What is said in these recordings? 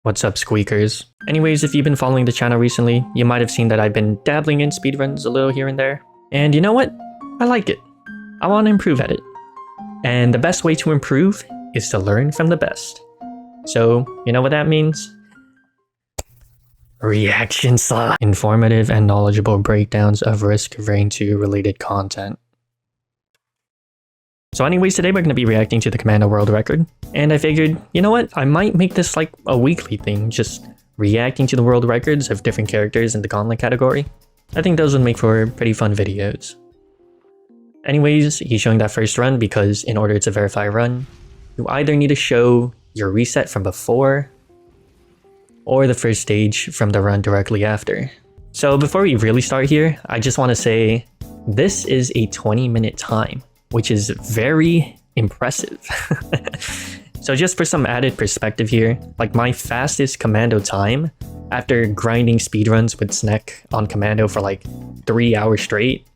What's up, squeakers? Anyways, if you've been following the channel recently, you might have seen that I've been dabbling in speedruns a little here and there. And you know what? I like it. I want to improve at it. And the best way to improve is to learn from the best. So, you know what that means? Reaction slide. Informative and knowledgeable breakdowns of Risk of Rain 2 related content. So anyways, today we're going to be reacting to the Commando World Record. And I figured, you know what? I might make this like a weekly thing, just reacting to the world records of different characters in the Gauntlet category. I think those would make for pretty fun videos. Anyways, he's showing that first run because in order to verify a run, you either need to show your reset from before or the first stage from the run directly after. So before we really start here, I just want to say this is a 20-minute time, which is very impressive. So just for some added perspective here, like my fastest Commando time after grinding speedruns with Snek on Commando for like 3 hours straight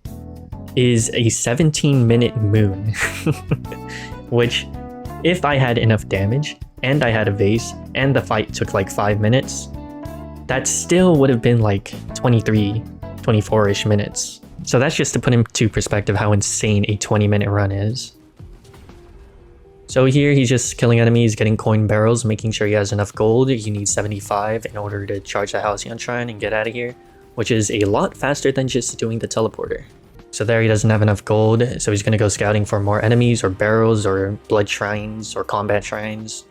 is a 17-minute moon. Which, if I had enough damage and I had a vase and the fight took like 5 minutes, that still would have been like 23, 24-ish minutes. So that's just to put into perspective how insane a 20-minute run is. So here he's just killing enemies, getting coin barrels, making sure he has enough gold. You need 75 in order to charge the Halcyon Shrine and get out of here, which is a lot faster than just doing the teleporter. So there he doesn't have enough gold, so he's gonna go scouting for more enemies or barrels or blood shrines or combat shrines.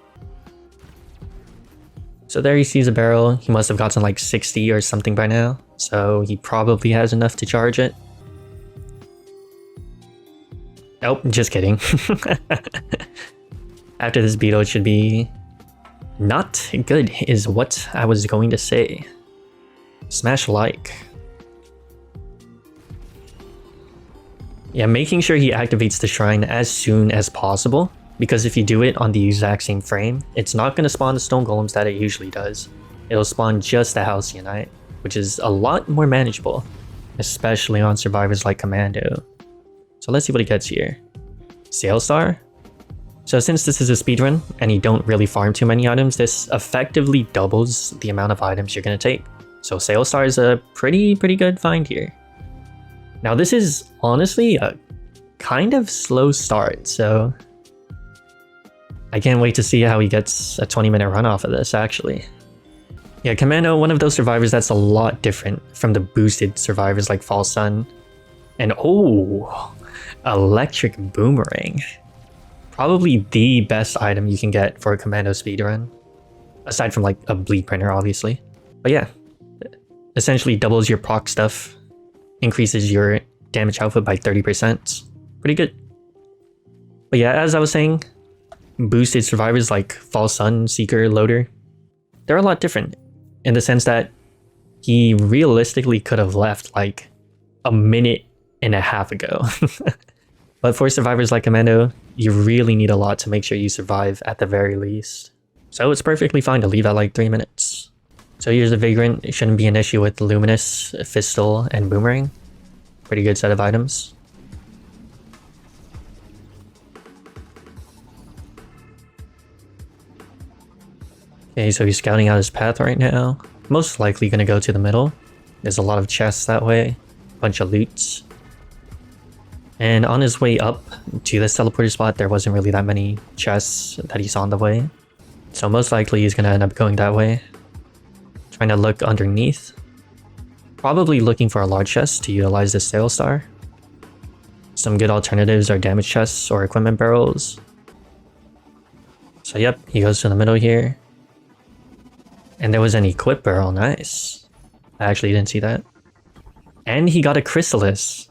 So there he sees a barrel. He must have gotten like 60 or something by now, so he probably has enough to charge it. Nope, just kidding. After this beetle, it should be not good is what I was going to say. Smash like. Yeah, making sure he activates the shrine as soon as possible, because if you do it on the exact same frame, it's not going to spawn the stone golems that it usually does. It'll spawn just the Halcyonite, which is a lot more manageable, especially on survivors like Commando. So let's see what he gets here. Sailstar? So since this is a speedrun and you don't really farm too many items, this effectively doubles the amount of items you're going to take. So Sailstar is a pretty good find here. Now this is honestly a kind of slow start, so I can't wait to see how he gets a 20-minute run off of this actually. Yeah, Commando, one of those survivors that's a lot different from the boosted survivors like False Sun. And oh, Electric Boomerang. Probably the best item you can get for a Commando speedrun. Aside from like a bleed printer, obviously. But yeah, essentially doubles your proc stuff, increases your damage output by 30%. Pretty good. But yeah, as I was saying, boosted survivors like False Sun, Seeker, Loader, they're a lot different in the sense that he realistically could have left like a minute and a half ago. But for survivors like Commando, you really need a lot to make sure you survive at the very least. So it's perfectly fine to leave at like 3 minutes. So here's the Vagrant. It shouldn't be an issue with Luminous, Fistal, and Boomerang. Pretty good set of items. Okay, so he's scouting out his path right now. Most likely gonna go to the middle. There's a lot of chests that way, bunch of loots. And on his way up to this teleporter spot, there wasn't really that many chests that he saw on the way. So most likely he's gonna end up going that way. Trying to look underneath. Probably looking for a large chest to utilize this Sailstar. Some good alternatives are damage chests or equipment barrels. So yep, he goes to the middle here. And there was an equip barrel, nice. I actually didn't see that. And he got a Chrysalis.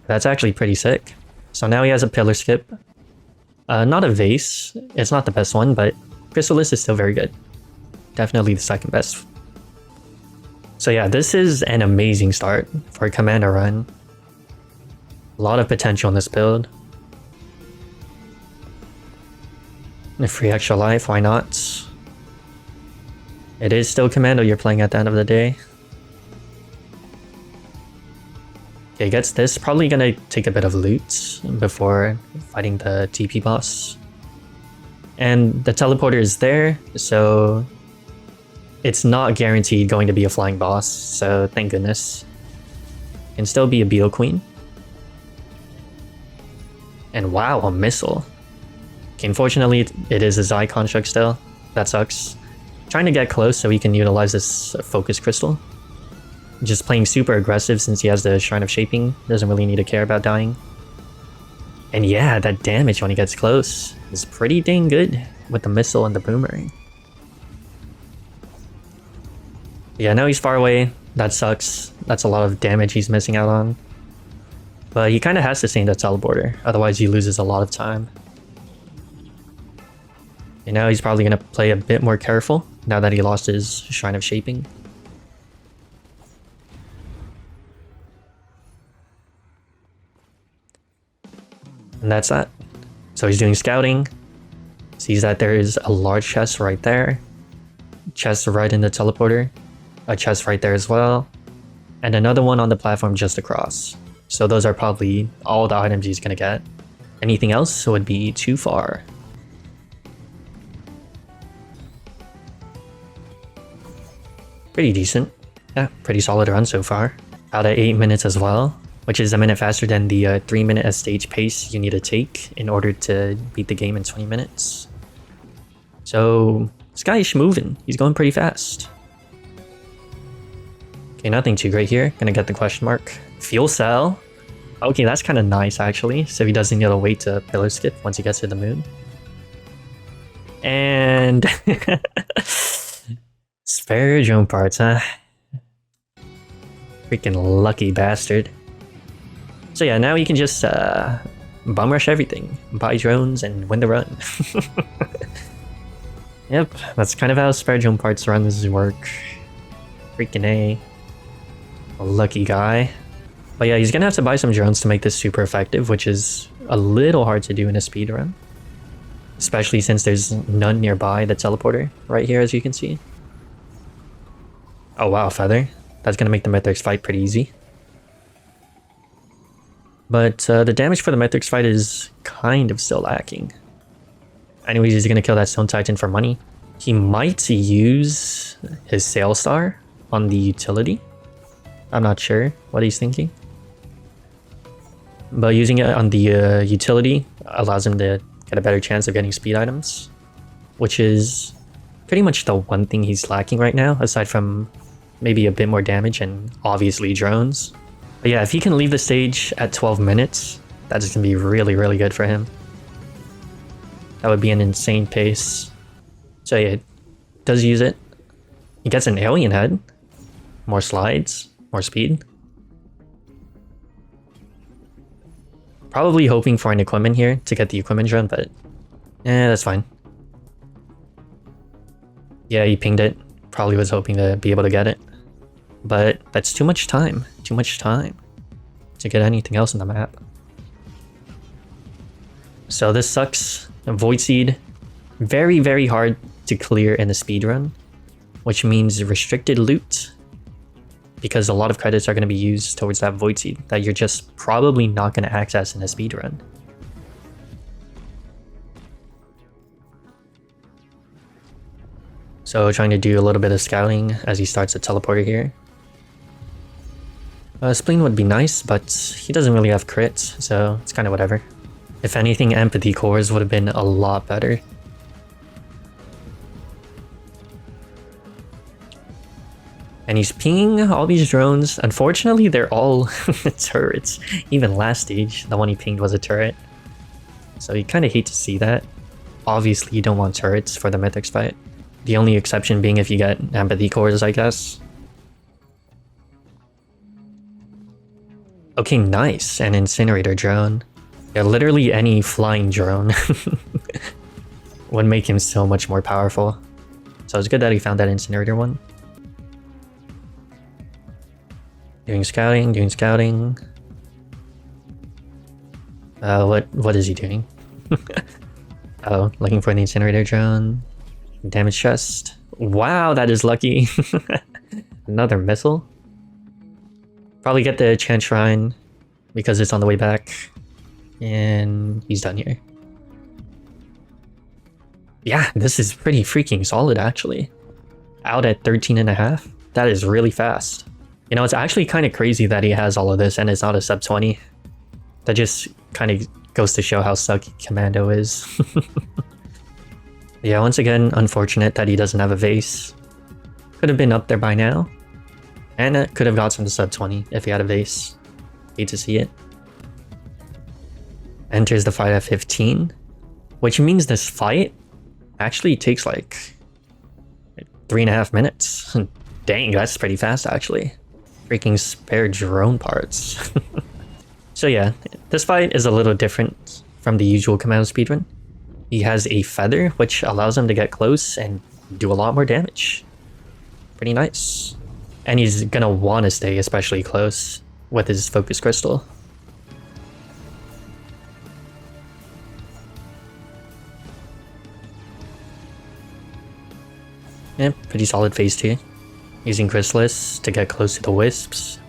That's actually pretty sick. So now he has a pillar skip. Not a vase. It's not the best one, but Chrysalis is still very good. Definitely the second best. So yeah, this is an amazing start for a Commando run. A lot of potential in this build. A free extra life, why not? It is still Commando you're playing at the end of the day. Okay, gets this. Probably gonna take a bit of loot before fighting the TP boss. And the teleporter is there, so it's not guaranteed going to be a flying boss, so thank goodness. Can still be a Beetle Queen. And wow, a missile. Okay, unfortunately, it is a Zai construct still. That sucks. Trying to get close so he can utilize this focus crystal. Just playing super aggressive since he has the Shrine of Shaping. Doesn't really need to care about dying. And yeah, that damage when he gets close is pretty dang good with the missile and the boomerang. Yeah, now he's far away. That sucks. That's a lot of damage he's missing out on. But he kind of has to stay in the teleporter, otherwise he loses a lot of time. And now he's probably going to play a bit more careful now that he lost his Shrine of Shaping. And that's that. So he's doing scouting. Sees that there is a large chest right there. Chest right in the teleporter. A chest right there as well. And another one on the platform just across. So those are probably all the items he's gonna get. Anything else would be too far. Pretty decent. Yeah, pretty solid run so far. Out at 8 minutes as well, which is a minute faster than the 3-minute stage pace you need to take in order to beat the game in 20 minutes. So this guy is moving. He's going pretty fast. Okay, nothing too great here. Gonna get the question mark. Fuel cell. Okay, that's kind of nice actually. So he doesn't need to wait to pillar skip once he gets to the moon. And spare drone parts, huh? Freaking lucky bastard. So yeah, now you can just bum rush everything, buy drones, and win the run. Yep, that's kind of how spare drone parts runs work. Freaking a lucky guy. But yeah, he's gonna have to buy some drones to make this super effective, which is a little hard to do in a speed run. Especially since there's none nearby the teleporter right here, as you can see. Oh wow, Feather. That's gonna make the Mythrix fight pretty easy. But the damage for the Mythrix fight is kind of still lacking. Anyways, he's gonna kill that Stone Titan for money. He might use his Sail Star on the utility. I'm not sure what he's thinking. But using it on the utility allows him to get a better chance of getting speed items. Which is pretty much the one thing he's lacking right now, aside from maybe a bit more damage and obviously drones. But yeah, if he can leave the stage at 12 minutes, that's gonna be really, really good for him. That would be an insane pace. So yeah, does use it. He gets an alien head. More slides, more speed. Probably hoping for an equipment here to get the equipment drone, but that's fine. Yeah, he pinged it. Probably was hoping to be able to get it. But that's too much time. Too much time to get anything else in the map. So this sucks. Void Seed. Very, very hard to clear in a speedrun. Which means restricted loot. Because a lot of credits are going to be used towards that Void Seed that you're just probably not going to access in a speedrun. So trying to do a little bit of scouting as he starts a teleporter here. Spleen would be nice, but he doesn't really have crits, so it's kind of whatever. If anything, Empathy Cores would have been a lot better. And he's pinging all these drones. Unfortunately, they're all turrets. Even last stage, the one he pinged was a turret. So you kind of hate to see that. Obviously, you don't want turrets for the Mythrix fight. The only exception being if you get Empathy Cores, I guess. Okay, nice. An Incinerator drone. Yeah, literally any flying drone would make him so much more powerful. So it's good that he found that Incinerator one. Doing scouting, doing scouting. What is he doing? Oh, looking for the Incinerator drone. Damage chest. Wow, that is lucky. Another missile. Probably get the Chant Shrine because it's on the way back. And he's done here. Yeah, this is pretty freaking solid actually. Out at 13.5. That is really fast. You know, it's actually kind of crazy that he has all of this and it's not a sub 20. That just kind of goes to show how sucky Commando is. Yeah, once again, unfortunate that he doesn't have a vase. Could have been up there by now. And it could have got some to sub 20 if he had a vase. Hate to see it. Enters the fight at 15. Which means this fight actually takes like 3.5 minutes. Dang, that's pretty fast actually. Freaking spare drone parts. So yeah, this fight is a little different from the usual Commando speedrun. He has a feather, which allows him to get close and do a lot more damage. Pretty nice. And he's gonna want to stay especially close with his focus crystal. Yeah, pretty solid phase 2. Using Chrysalis to get close to the wisps.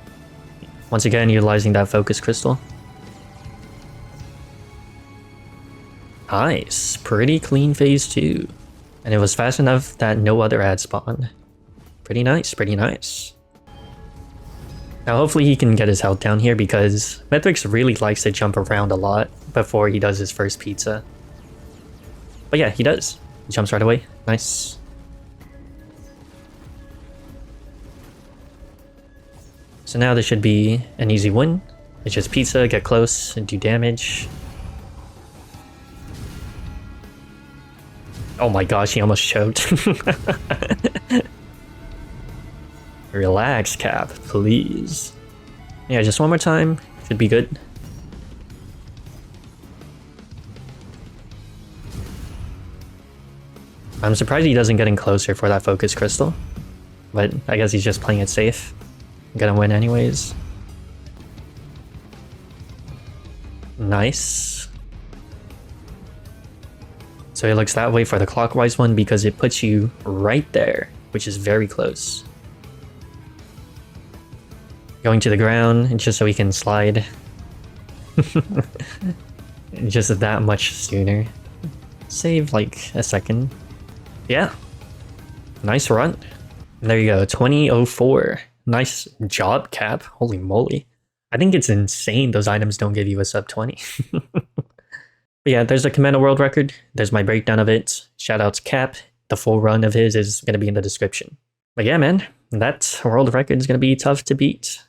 Once again, utilizing that focus crystal. Nice, pretty clean phase 2. And it was fast enough that no other ad spawned. Pretty nice, pretty nice. Now hopefully he can get his health down here because Mythrix really likes to jump around a lot before he does his first pizza. But yeah, he does. He jumps right away. Nice. So now this should be an easy win. It's just pizza, get close, and do damage. Oh my gosh, he almost choked. Relax, Cap, please. Yeah, just one more time. Should be good. I'm surprised he doesn't get in closer for that focus crystal. But I guess he's just playing it safe. Gonna win anyways. Nice. So it looks that way for the clockwise one because it puts you right there, which is very close. Going to the ground just so he can slide. Just that much sooner. Save like a second. Yeah. Nice run. And there you go, 2004. Nice job, Cap. Holy moly. I think it's insane those items don't give you a sub 20. But yeah, there's a Commando world record. There's my breakdown of it. Shoutouts Cap. The full run of his is going to be in the description. But yeah, man, that world record is going to be tough to beat.